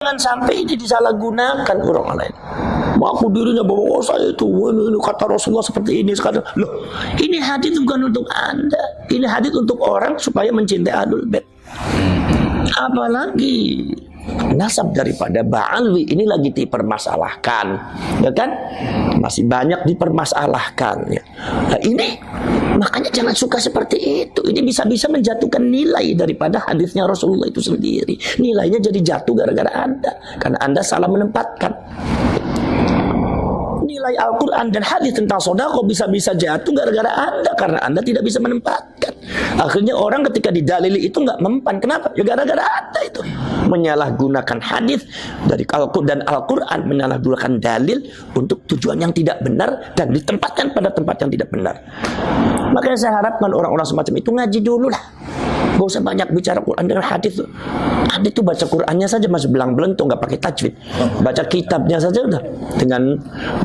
Jangan sampai ini disalahgunakan orang lain. Mengaku dirinya bahwa saya itu ini kata Rasulullah seperti ini sekarang. Loh, ini hadis bukan untuk Anda. Ini hadis untuk orang supaya mencintai Ahlul Bait. Apalagi nasab daripada Ba'alwi ini lagi dipermasalahkan, ya kan? Masih banyak dipermasalahkan, ya. Nah ini makanya jangan suka seperti itu. Ini bisa-bisa menjatuhkan nilai daripada hadisnya Rasulullah itu sendiri. Nilainya jadi jatuh gara-gara Anda, karena Anda salah menempatkan. Nilai Al-Quran dan hadis tentang sedekah bisa-bisa jatuh gara-gara Anda, karena Anda tidak bisa menempatkan. Akhirnya orang ketika didalili itu nggak mempan. Kenapa? Ya gara-gara Anda itu menyalahgunakan hadis dari Al-Quran dan Al-Quran, menyalahgunakan dalil untuk tujuan yang tidak benar dan ditempatkan pada tempat yang tidak benar. Makanya saya harapkan orang-orang semacam itu ngaji dulu lah. Gak usah banyak bicara Quran dengan hadis tuh. Anda itu baca Qurannya saja masih belang-belentung, nggak pakai tajwid. Baca kitabnya saja udah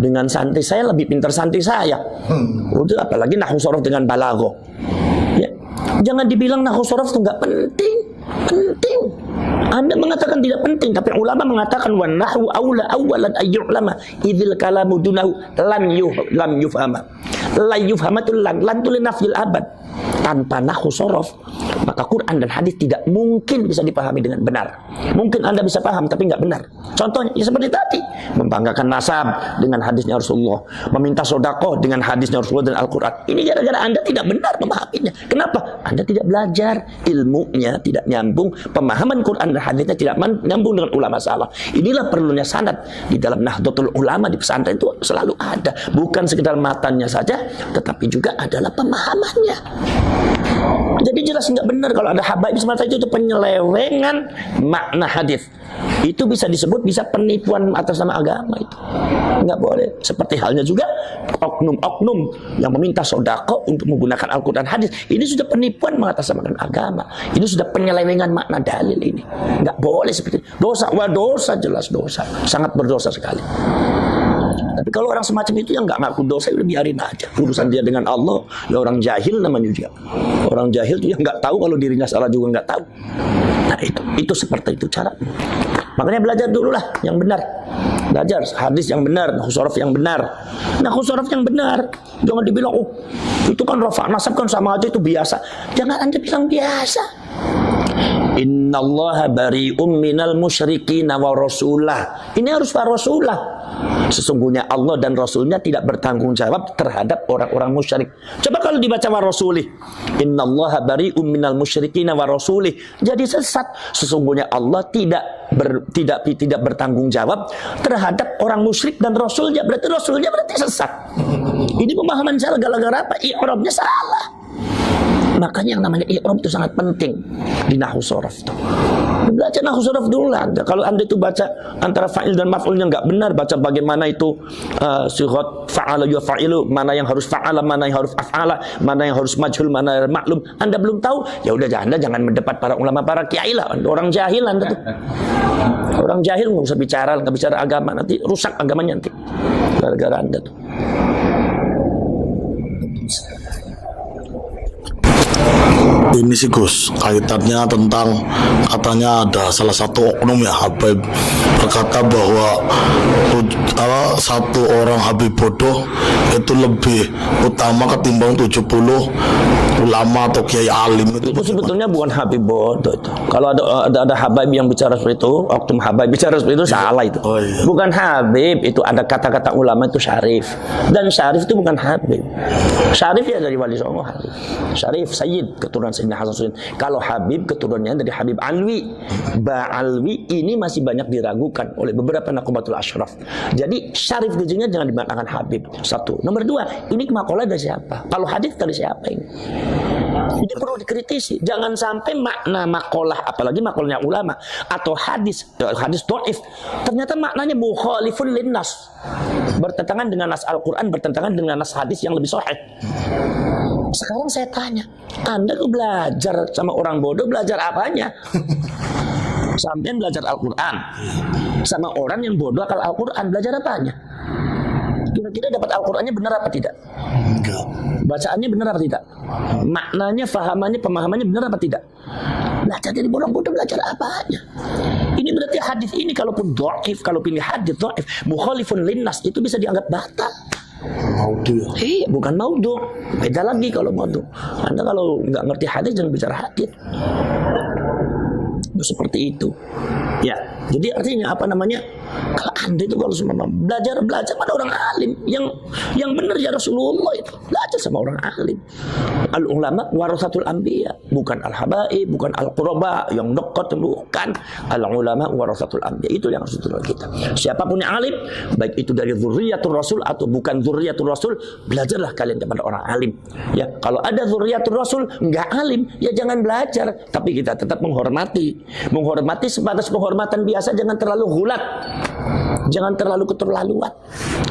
dengan santai. Saya lebih pintar santai saya. Udah, apalagi nahwu shorof dengan balaghah. Ya. Jangan dibilang nahwu shorof itu nggak penting. Penting. Anda mengatakan tidak penting, tapi ulama mengatakan wa nahwu aula awalan ayyu'lama idzil kalamu dunahu lam yufhama. La yufhamatul lan tu linafil abad. Tanpa nahwu shorof, maka Quran dan hadis tidak mungkin bisa dipahami dengan benar. Mungkin Anda bisa paham tapi nggak benar. Contohnya ya seperti tadi, membanggakan nasab dengan hadisnya Rasulullah, meminta sedekah dengan hadisnya Rasulullah dan Al-Quran. Ini gara-gara Anda tidak benar memahaminya. Kenapa? Anda tidak belajar, ilmunya tidak nyambung, pemahaman Quran dan hadisnya tidak nyambung dengan ulama salaf. Inilah perlunya sanad di dalam Nahdlatul Ulama di pesantren itu selalu ada, bukan sekedar matanya saja, tetapi juga adalah pemahamannya. Jadi jelas nggak benar kalau ada habaib semata itu penyelewengan makna hadis. Itu bisa disebut bisa penipuan atas nama agama, itu nggak boleh. Seperti halnya juga oknum-oknum yang meminta sedekah untuk menggunakan Al-Quran hadis. Ini sudah penipuan mengatasnamakan agama. Ini sudah penyelewengan makna dalil ini. Nggak boleh seperti itu. Dosa, wah dosa, jelas dosa, sangat berdosa sekali. Tapi kalau orang semacam itu yang nggak ngaku dosa, udah biarin aja. Urusan dia dengan Allah, ya orang jahil namanya juga. Orang jahil itu yang nggak tahu kalau dirinya salah juga nggak tahu. Nah itu seperti itu cara. Makanya belajar dulu lah yang benar. Belajar hadis yang benar, nahwu shorof yang benar. Nahwu shorof yang benar. Jangan dibilang, oh itu kan rafa' nasab kan sama aja, itu biasa. Jangan Anda bilang biasa. Innallaha bari'um minal musyrikin wa rasulah. Ini harus wa rasulah. Sesungguhnya Allah dan Rasulnya tidak bertanggung jawab terhadap orang-orang musyrik. Coba kalau dibaca wa rasulih, innallaha bari'um minal musyrikin wa rasulih. Jadi sesat. Sesungguhnya Allah tidak bertanggung jawab terhadap orang musyrik dan Rasulnya. Berarti Rasulnya berarti sesat. Ini pemahaman salah gara-gara apa? I'rabnya salah. Makanya yang namanya i'rab itu sangat penting di nahwu shorof itu. Belajar nahwu shorof dulu lah. Kalau Anda itu baca antara fa'il dan maf'ulnya nggak benar, baca bagaimana itu sighat fa'ala yufa'ilu, mana yang harus fa'ala, mana yang harus af'ala, mana yang harus majhul, mana yang maklum. Anda belum tahu, ya udah Anda jangan mendebat para ulama, para kiai lah. Orang jahil Anda tuh. Orang jahil nggak usah bicara, nggak bicara agama, nanti rusak agamanya nanti. Gara-gara Anda tuh. Ini sih Gus, kaitannya tentang katanya ada salah satu oknum ya Habib berkata bahwa satu orang Habib bodoh itu lebih utama ketimbang 70 ulama atau kiai alim. Itu sebetulnya bukan Habib bodoh itu. Kalau ada Habib yang bicara seperti itu, oknum Habib bicara seperti itu, salah itu. Oh, iya. Bukan Habib, itu ada kata-kata ulama itu syarif. Dan syarif itu bukan Habib. Syarif ya dari Wali Songo. Syarif Sayyid, keturunan Sayyidina Hasan Sudin. Kalau Habib keturunannya dari Habib Alwi. Ba'alwi ini masih banyak diragukan oleh beberapa nakobatul asyraf. Jadi syarif di sini jangan dimaknakan Habib. Satu. Nomor dua, ini makalah dari siapa? Kalau hadis dari siapa ini? Jadi perlu dikritisi. Jangan sampai makna makalah, apalagi makalahnya ulama atau hadis dhaif, ternyata maknanya mukhalifun linnas, bertentangan dengan nas Al-Quran, bertentangan dengan nas hadis yang lebih sahih. Sekarang saya tanya, Anda tuh belajar sama orang bodoh, belajar apanya? Sampai belajar Al-Quran sama orang yang bodoh akal Al-Quran, belajar apanya? Kira-kira dapat Al-Qurannya benar apa tidak? Enggak. Bacaannya benar apa tidak? Maknanya, fahamannya, pemahamannya benar apa tidak? Belajar jadi bodoh-bodoh, belajar apa aja. Ini berarti hadis ini kalaupun dhaif, kalau pilih hadis dhaif, mukhalifun linnas, itu bisa dianggap batal. Maudhu ya. Bukan maudhu. Beda lagi kalau maudhu. Anda kalau nggak ngerti hadis jangan bicara hadis. Seperti itu. Ya, jadi artinya apa namanya? Kalau Anda itu kalau semua belajar pada orang alim yang benar ya Rasulullah itu. Belajar sama orang alim. Al ulama warasatul anbiya, bukan al habaib, bukan al quraba yang dekat, bukan. Al ulama warasatul anbiya, itu yang harus diterima kita. Siapapun yang alim, baik itu dari zurriyatul rasul atau bukan zurriyatul rasul, belajarlah kalian kepada orang alim. Ya, kalau ada zurriyatul rasul enggak alim, ya jangan belajar, tapi kita tetap menghormati sebatas penghormatan biasa, jangan terlalu hulat, jangan terlalu keterlaluan,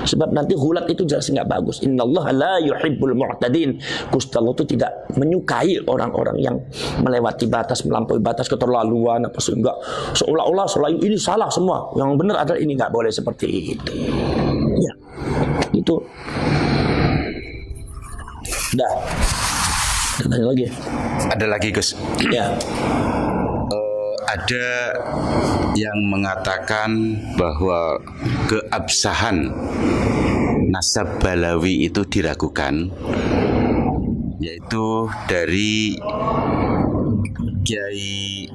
sebab nanti hulat itu jelas nggak bagus. Innallaha la yuhibbul mu'tadin. Gusti Allah itu tidak menyukai orang-orang yang melewati batas, melampaui batas, keterlaluan apa sehingga seolah-olah selain ini salah semua, yang benar adalah ini. Nggak boleh seperti itu. Ya, itu. Dah. Ada lagi? Ada lagi, Gus. Ya. Ada yang mengatakan bahwa keabsahan nasab Balawi itu diragukan, yaitu dari Kiai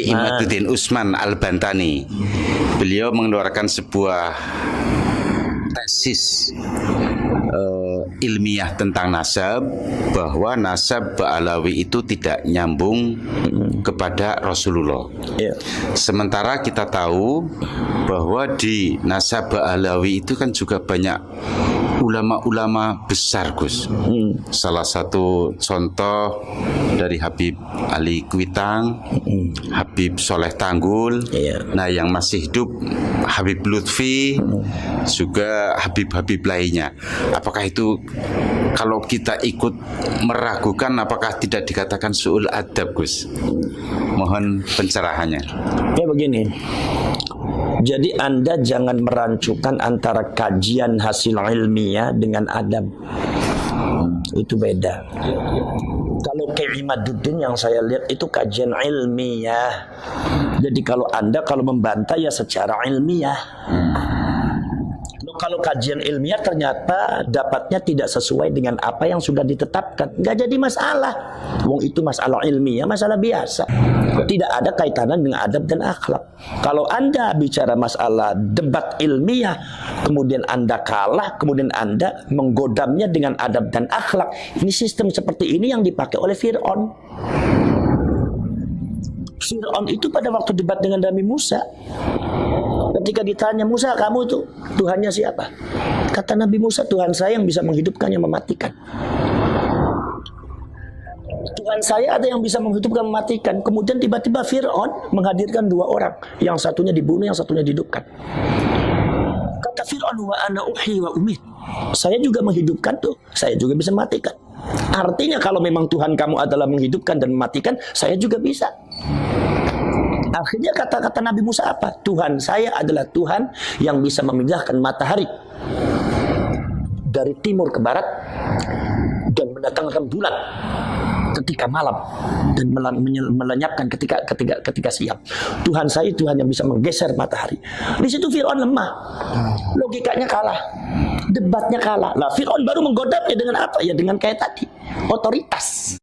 Imaduddin Usman Al-Bantani. Beliau mengeluarkan sebuah tesis ilmiah tentang nasab, bahwa nasab Ba'alawi itu tidak nyambung kepada Rasulullah. Sementara kita tahu bahwa di nasab Ba'alawi itu kan juga banyak ulama-ulama besar, Gus. Salah satu contoh dari Habib Ali Kuitang, Habib Soleh Tanggul, nah yang masih hidup Habib Lutfi, juga Habib-Habib lainnya. Apakah itu kalau kita ikut meragukan, apakah tidak dikatakan su'ul adab, Gus? Mohon pencerahannya. Ya begini. Jadi Anda jangan merancukan antara kajian hasil ilmiah dengan adab. Itu beda. Kalau Kiai Imaduddin yang saya lihat itu kajian ilmiah. Jadi kalau Anda membantah ya secara ilmiah. Kalau kajian ilmiah ternyata dapatnya tidak sesuai dengan apa yang sudah ditetapkan, nggak jadi masalah. Wong itu masalah ilmiah, masalah biasa. Tidak ada kaitannya dengan adab dan akhlak. Kalau Anda bicara masalah debat ilmiah, kemudian Anda kalah, kemudian Anda menggodamnya dengan adab dan akhlak. Ini sistem seperti ini yang dipakai oleh Fir'aun. Fir'aun itu pada waktu debat dengan Nabi Musa, ketika ditanya, Musa kamu itu Tuhannya siapa? Kata Nabi Musa, Tuhan saya yang bisa menghidupkan, yang mematikan. Tuhan saya ada yang bisa menghidupkan, mematikan. Kemudian tiba-tiba Fir'aun menghadirkan dua orang, yang satunya dibunuh, yang satunya dihidupkan. Kata Fir'aun, wa ana uhyi wa umit. Saya juga menghidupkan tuh, saya juga bisa mematikan. Artinya kalau memang Tuhan kamu adalah menghidupkan dan mematikan, saya juga bisa. Akhirnya kata-kata Nabi Musa apa? Tuhan saya adalah Tuhan yang bisa memindahkan matahari dari timur ke barat dan mendatangkan bulan ketika malam dan melenyapkan ketika siang. Tuhan saya Tuhan yang bisa menggeser matahari. Di situ Fir'aun lemah, logikanya kalah, debatnya kalah. Lah Fir'aun baru menggodamnya dengan apa? Ya dengan kayak tadi, otoritas.